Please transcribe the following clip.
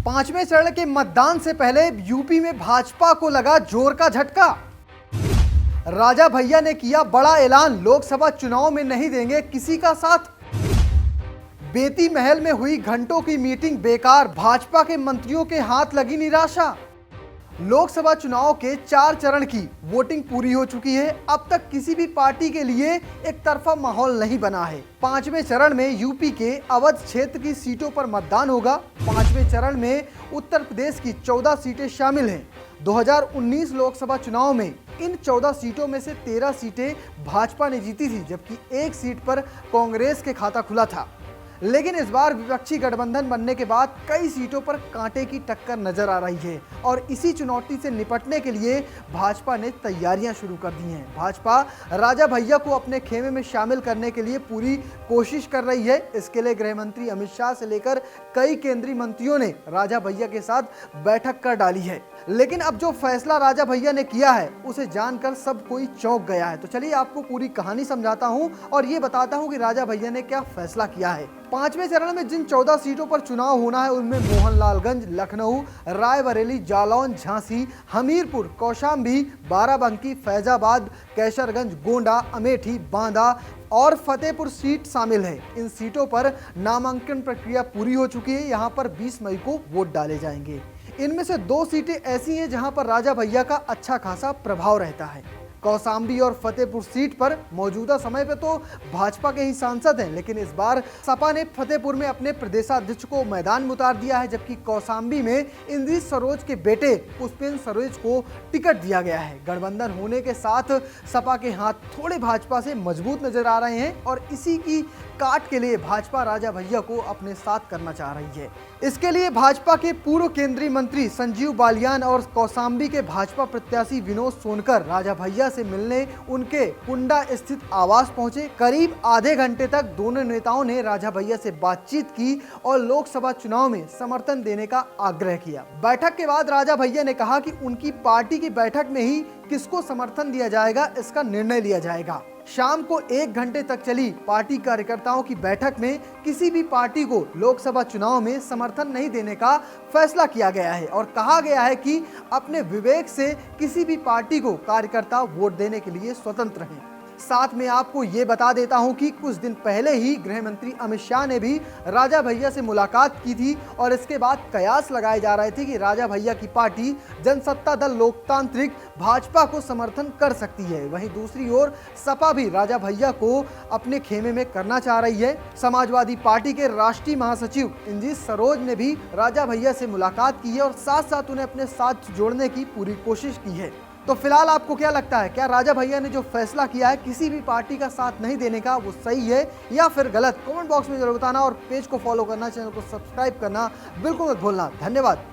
पांचवें चरण के मतदान से पहले यूपी में भाजपा को लगा जोर का झटका। राजा भैया ने किया बड़ा ऐलान, लोकसभा चुनाव में नहीं देंगे किसी का साथ। बेती महल में हुई घंटों की मीटिंग बेकार, भाजपा के मंत्रियों के हाथ लगी निराशा। लोकसभा चुनाव के 4 चरण की वोटिंग पूरी हो चुकी है। अब तक किसी भी पार्टी के लिए एक तरफा माहौल नहीं बना है। 5वें चरण में यूपी के अवध क्षेत्र की सीटों पर मतदान होगा। 5वें चरण में उत्तर प्रदेश की 14 सीटें शामिल हैं। 2019 लोकसभा चुनाव में इन 14 सीटों में से 13 सीटें भाजपा ने जीती थी, जबकि एक सीट पर कांग्रेस के खाता खुला था। लेकिन इस बार विपक्षी गठबंधन बनने के बाद कई सीटों पर कांटे की टक्कर नजर आ रही है और इसी चुनौती से निपटने के लिए भाजपा ने तैयारियां शुरू कर दी हैं। भाजपा राजा भैया को अपने खेमे में शामिल करने के लिए पूरी कोशिश कर रही है। इसके लिए गृह मंत्री अमित शाह से लेकर कई केंद्रीय मंत्रियों ने राजा भैया के साथ बैठक कर डाली है। लेकिन अब जो फैसला राजा भैया ने किया है उसे जानकर सब कोई चौंक गया है। तो चलिए आपको पूरी कहानी समझाता हूं और ये बताता हूं कि राजा भैया ने क्या फैसला किया है। 5वें चरण में जिन 14 सीटों पर चुनाव होना है उनमें मोहनलालगंज, लखनऊ, रायबरेली, जालौन, झांसी, हमीरपुर, कौशाम्बी, बाराबंकी, फैजाबाद, कैसरगंज, गोंडा, अमेठी, बांदा और फतेहपुर सीट शामिल है। इन सीटों पर नामांकन प्रक्रिया पूरी हो चुकी है। यहाँ पर 20 मई को वोट डाले जाएंगे। इनमें से 2 सीटें ऐसी हैं जहां पर राजा भैया का अच्छा खासा प्रभाव रहता है। कौशाम्बी और फतेहपुर सीट पर मौजूदा समय पे तो भाजपा के ही सांसद हैं, लेकिन इस बार सपा ने फतेहपुर में अपने प्रदेशाध्यक्ष को मैदान में उतार दिया है, जबकि कौशाम्बी में इंद्रित सरोज के बेटे पुष्पेंद्र सरोज को टिकट दिया गया है। गठबंधन होने के साथ सपा के हाथ थोड़े भाजपा से मजबूत नजर आ रहे हैं और इसी की काट के लिए भाजपा राजा भैया को अपने साथ करना चाह रही है। इसके लिए भाजपा के पूर्व केंद्रीय मंत्री संजीव बालियान और कौशाम्बी के भाजपा प्रत्याशी विनोद सोनकर राजा भैया से मिलने उनके कुंडा स्थित आवास पहुंचे। करीब आधे घंटे तक दोनों नेताओं ने राजा भैया से बातचीत की और लोकसभा चुनाव में समर्थन देने का आग्रह किया। बैठक के बाद राजा भैया ने कहा कि उनकी पार्टी की बैठक में ही किसको समर्थन दिया जाएगा इसका निर्णय लिया जाएगा। शाम को 1 घंटे तक चली पार्टी कार्यकर्ताओं की बैठक में किसी भी पार्टी को लोकसभा चुनाव में समर्थन नहीं देने का फैसला किया गया है और कहा गया है कि अपने विवेक से किसी भी पार्टी को कार्यकर्ता वोट देने के लिए स्वतंत्र हैं। साथ में आपको ये बता देता हूं कि कुछ दिन पहले ही गृह मंत्री अमित शाह ने भी राजा भैया से मुलाकात की थी और इसके बाद कयास लगाए जा रहे थे कि राजा भैया की पार्टी जनसत्ता दल लोकतांत्रिक भाजपा को समर्थन कर सकती है। वहीं दूसरी ओर सपा भी राजा भैया को अपने खेमे में करना चाह रही है। समाजवादी पार्टी के राष्ट्रीय महासचिव इंद्रित सरोज ने भी राजा भैया से मुलाकात की है और साथ साथ उन्हें अपने साथ जोड़ने की पूरी कोशिश की है। तो फिलहाल आपको क्या लगता है, क्या राजा भैया ने जो फैसला किया है किसी भी पार्टी का साथ नहीं देने का वो सही है या फिर गलत? कमेंट बॉक्स में जरूर बताना और पेज को फॉलो करना, चैनल को सब्सक्राइब करना बिल्कुल मत भूलना। धन्यवाद।